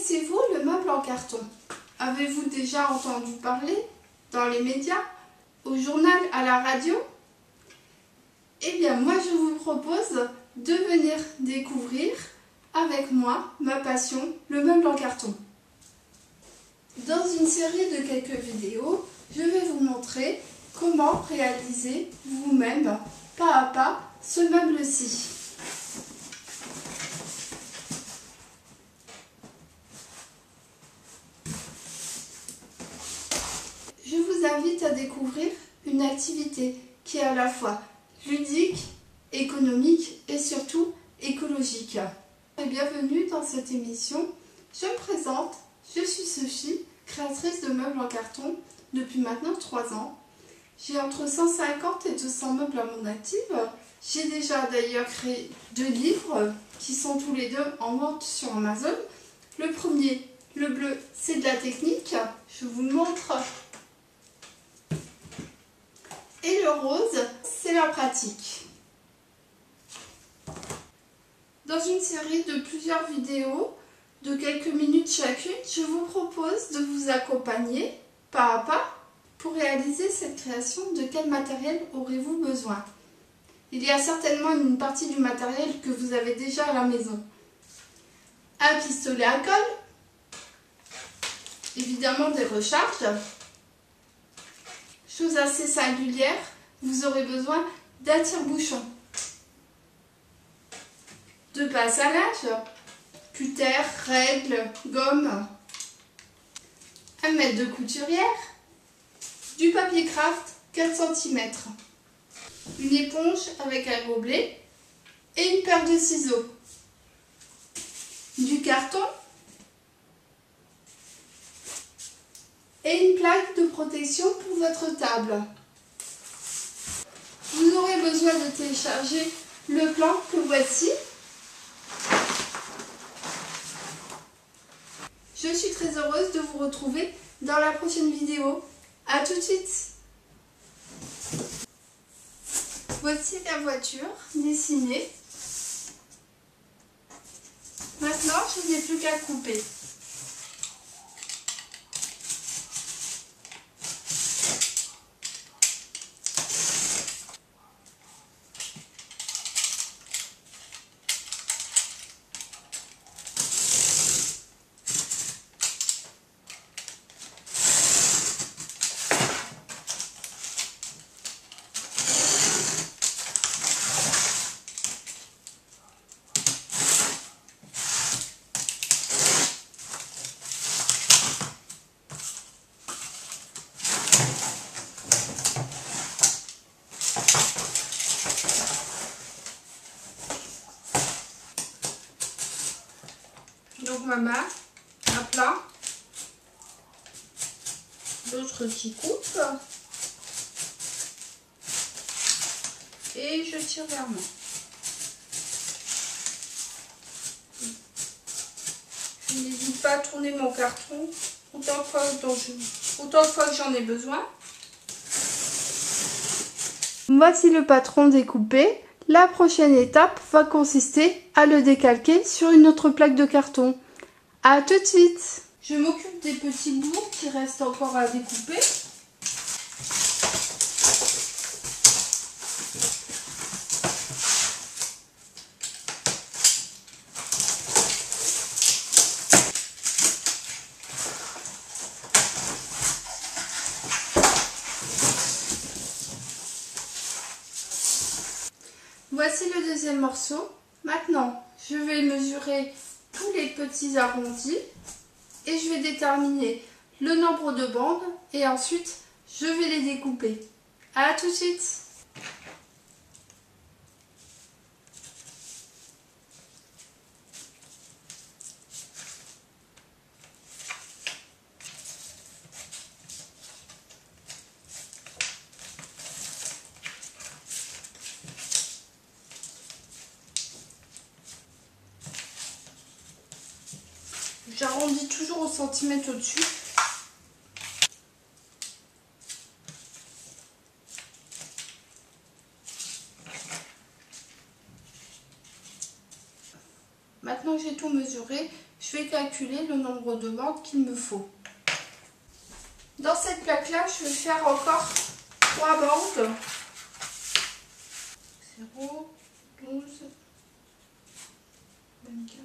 Connaissez-vous le meuble en carton? Avez-vous déjà entendu parler dans les médias, au journal, à la radio? Eh bien, moi je vous propose de venir découvrir avec moi ma passion, le meuble en carton. Dans une série de quelques vidéos, je vais vous montrer comment réaliser vous-même, pas à pas, ce meuble-ci. Je vous invite à découvrir une activité qui est à la fois ludique, économique et surtout écologique. Bienvenue dans cette émission. Je me présente, je suis Sophie, créatrice de meubles en carton depuis maintenant 3 ans. J'ai entre 150 et 200 meubles à mon actif. J'ai déjà d'ailleurs créé 2 livres qui sont tous les deux en vente sur Amazon. Le premier, le bleu, c'est de la technique. Je vous le montre. Et le rose, c'est la pratique. Dans une série de plusieurs vidéos de quelques minutes chacune, je vous propose de vous accompagner pas à pas pour réaliser cette création. De quel matériel aurez-vous besoin? Il y a certainement une partie du matériel que vous avez déjà à la maison. Un pistolet à colle, évidemment des recharges. Chose assez singulière, vous aurez besoin d'un tire-bouchon, de pince à linge, cutter, règle, gomme, un mètre de couturière, du papier craft 4 cm, une éponge avec un gobelet et une paire de ciseaux, du carton et une plaque de protection pour votre table. Vous aurez besoin de télécharger le plan que voici. Je suis très heureuse de vous retrouver dans la prochaine vidéo. A tout de suite. Voici la voiture dessinée. Maintenant, je n'ai plus qu'à couper. Donc ma main, un plat, l'autre qui coupe, et je tire vers moi. Je n'hésite pas à tourner mon carton autant de fois que j'en ai besoin. Voici le patron découpé. La prochaine étape va consister à le décalquer sur une autre plaque de carton. A tout de suite. Je m'occupe des petits bouts qui restent encore à découper. Voici le deuxième morceau. Maintenant, je vais mesurer tous les petits arrondis et je vais déterminer le nombre de bandes et ensuite je vais les découper. A tout de suite. J'arrondis toujours au centimètre au-dessus. Maintenant que j'ai tout mesuré, je je vais calculer le nombre de bandes qu'il me faut. Dans cette plaque-là, je vais faire encore 3 bandes. 0, 12, 24.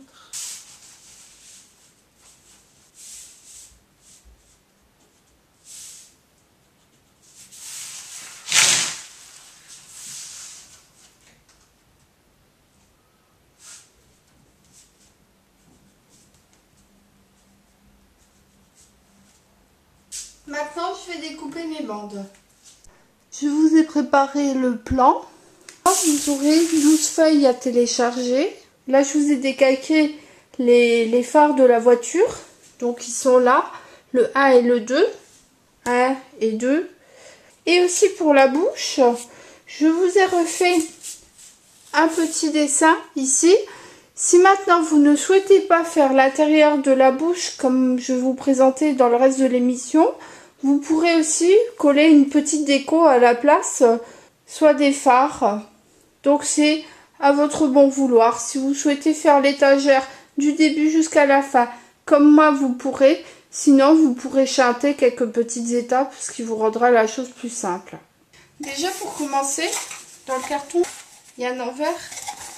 Maintenant, je vais découper mes bandes. Je vous ai préparé le plan. Vous aurez 12 feuilles à télécharger. Là, je vous ai décalqué les phares de la voiture. Donc, ils sont là, le 1 et le 2. 1 et 2. Et aussi pour la bouche, je vous ai refait un petit dessin ici. Si maintenant vous ne souhaitez pas faire l'intérieur de la bouche comme je vais vous présenter dans le reste de l'émission, vous pourrez aussi coller une petite déco à la place, soit des phares. Donc c'est à votre bon vouloir. Si vous souhaitez faire l'étagère du début jusqu'à la fin, comme moi vous pourrez. Sinon vous pourrez chanter quelques petites étapes, ce qui vous rendra la chose plus simple. Déjà pour commencer, dans le carton, il y a un envers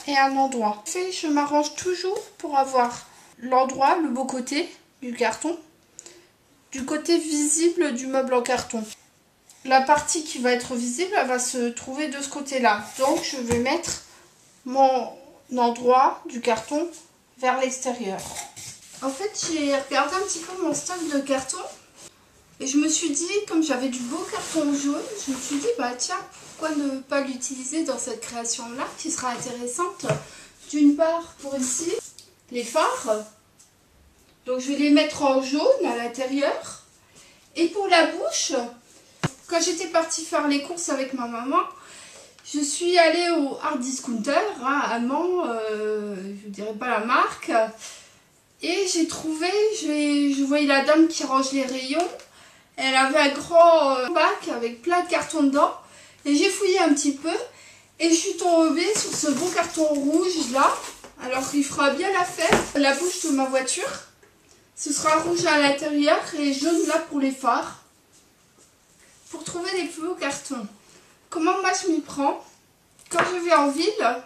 et un endroit. Je m'arrange toujours pour avoir l'endroit, le beau côté du carton, du côté visible du meuble en carton. La partie qui va être visible, elle va se trouver de ce côté-là. Donc je vais mettre mon endroit du carton vers l'extérieur. En fait, j'ai regardé un petit peu mon stock de carton et je me suis dit, comme j'avais du beau carton jaune, je me suis dit, bah tiens, pourquoi ne pas l'utiliser dans cette création-là qui sera intéressante. D'une part, pour ici, les phares. Donc je vais les mettre en jaune à l'intérieur. Et pour la bouche, quand j'étais partie faire les courses avec ma maman, je suis allée au Art Discounter, allemand, je ne dirais pas la marque. Et j'ai trouvé, je voyais la dame qui range les rayons. Elle avait un grand bac avec plein de cartons dedans. Et j'ai fouillé un petit peu. Et je suis tombée sur ce beau carton rouge là. Alors il fera bien l'affaire. La bouche de ma voiture. Ce sera rouge à l'intérieur et jaune là pour les phares. Pour trouver les plus beaux cartons. Comment moi je m'y prends? Quand je vais en ville,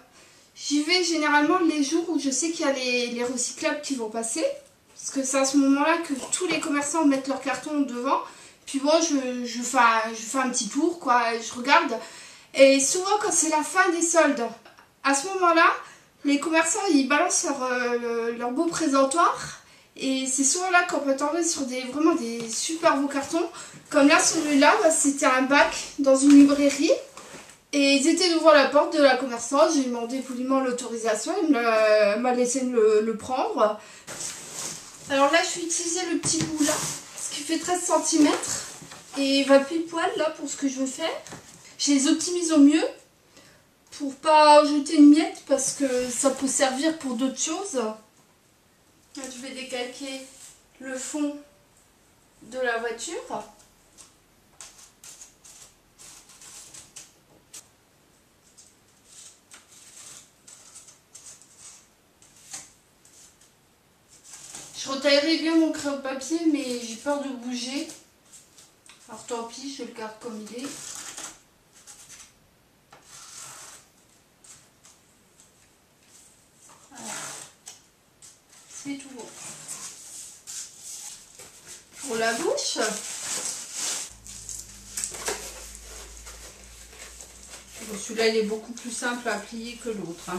j'y vais généralement les jours où je sais qu'il y a les recyclables qui vont passer. Parce que c'est à ce moment-là que tous les commerçants mettent leurs cartons devant. Puis bon, je fais un petit tour, quoi. Je regarde. Et souvent, quand c'est la fin des soldes, à ce moment-là, les commerçants, ils balancent leur beau présentoir. Et c'est souvent là qu'on peut tomber sur vraiment des super beaux cartons. Comme là, celui-là, c'était un bac dans une librairie. Et ils étaient devant la porte de la commerçante. J'ai demandé poliment l'autorisation. Elle m'a laissé le prendre. Alors là, je vais utiliser le petit bout là, ce qui fait 13 cm. Et il va pile poil là pour ce que je veux faire. Je les optimise au mieux pour pas jeter une miette parce que ça peut servir pour d'autres choses. Là, je vais décalquer le fond de la voiture. Je retaillerai bien mon crayon de papier, mais j'ai peur de bouger. Alors tant pis, je le garde comme il est. Voilà. C'est tout bon. Pour la bouche, celui-là il est beaucoup plus simple à plier que l'autre.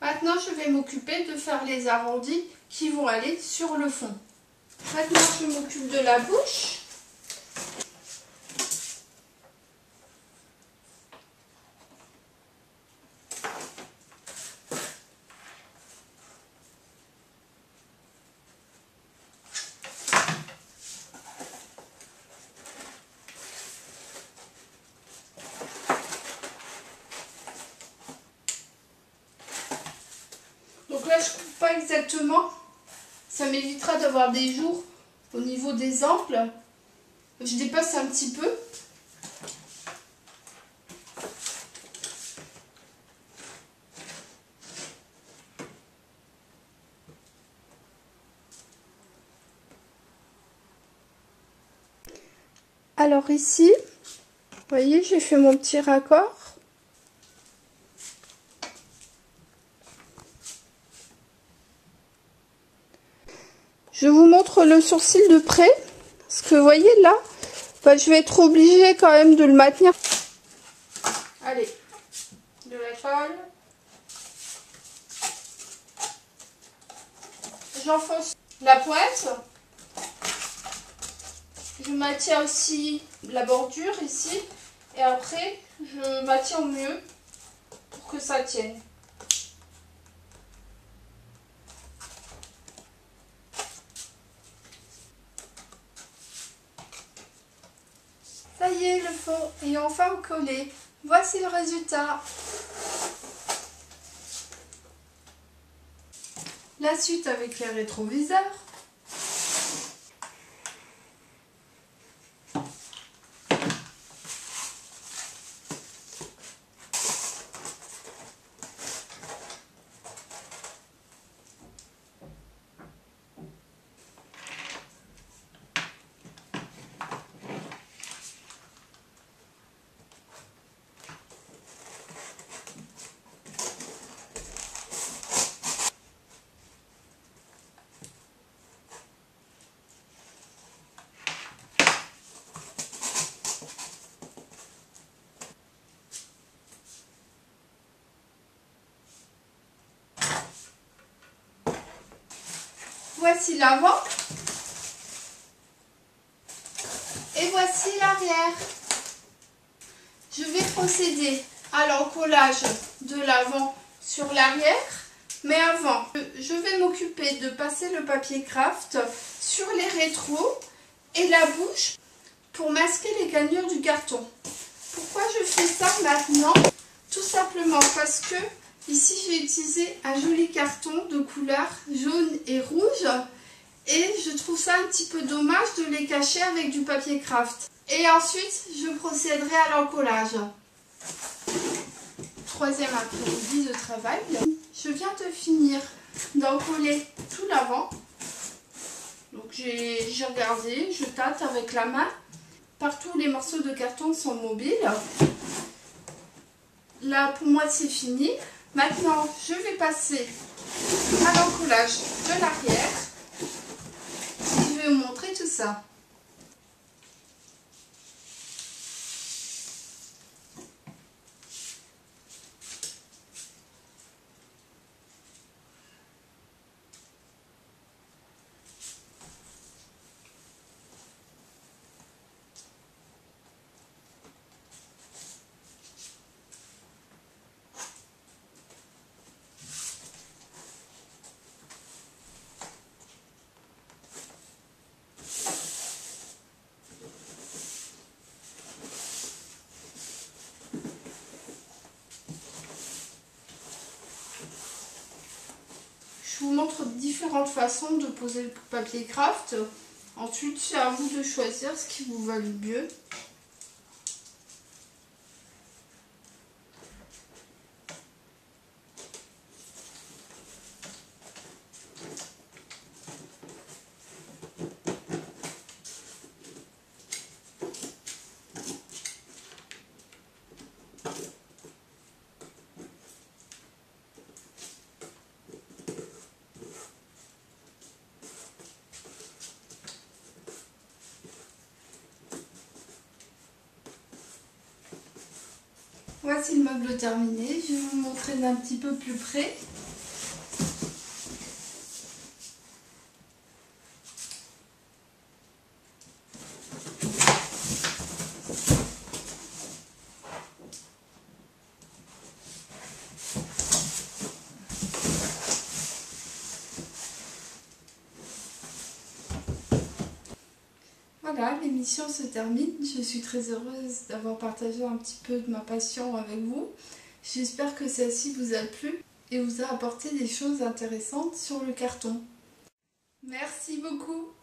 Maintenant, je vais m'occuper de faire les arrondis qui vont aller sur le fond. Maintenant, je m'occupe de la bouche. fois exactement. Ça m'évitera d'avoir des jours au niveau des amples. Je dépasse un petit peu. Alors ici, vous voyez, j'ai fait mon petit raccord. Je vous montre le sourcil de près. Parce que vous voyez là, je vais être obligée quand même de le maintenir. Allez, de la colle. J'enfonce la pointe. Je maintiens aussi la bordure ici. Et après, je maintiens au mieux pour que ça tienne. Ça y est, le fond est enfin collé. Voici le résultat. La suite avec les rétroviseurs. Voici l'avant et voici l'arrière. Je vais procéder à l'encollage de l'avant sur l'arrière, mais avant, je vais m'occuper de passer le papier craft sur les rétros et la bouche pour masquer les cannelures du carton. Pourquoi je fais ça maintenant? Tout simplement parce que ici, j'ai utilisé un joli carton de couleur jaune et rouge et je trouve ça un petit peu dommage de les cacher avec du papier craft. Et ensuite, je procéderai à l'encollage. Troisième après-midi de travail. Je viens de finir d'encoller tout l'avant. Donc j'ai regardé, je tâte avec la main. Partout, les morceaux de carton sont mobiles. Là, pour moi, c'est fini. Maintenant, je vais passer à l'encollage de l'arrière. Et je vais vous montrer tout ça. Je vous montre différentes façons de poser le papier craft. Ensuite, c'est à vous de choisir ce qui vous va le mieux. Voici le meuble terminé. Je vais vous montrer d'un petit peu plus près. Voilà, l'émission se termine. Je suis très heureuse d'avoir partagé un petit peu de ma passion avec vous. J'espère que celle-ci vous a plu. et vous a apporté des choses intéressantes sur le carton. Merci beaucoup.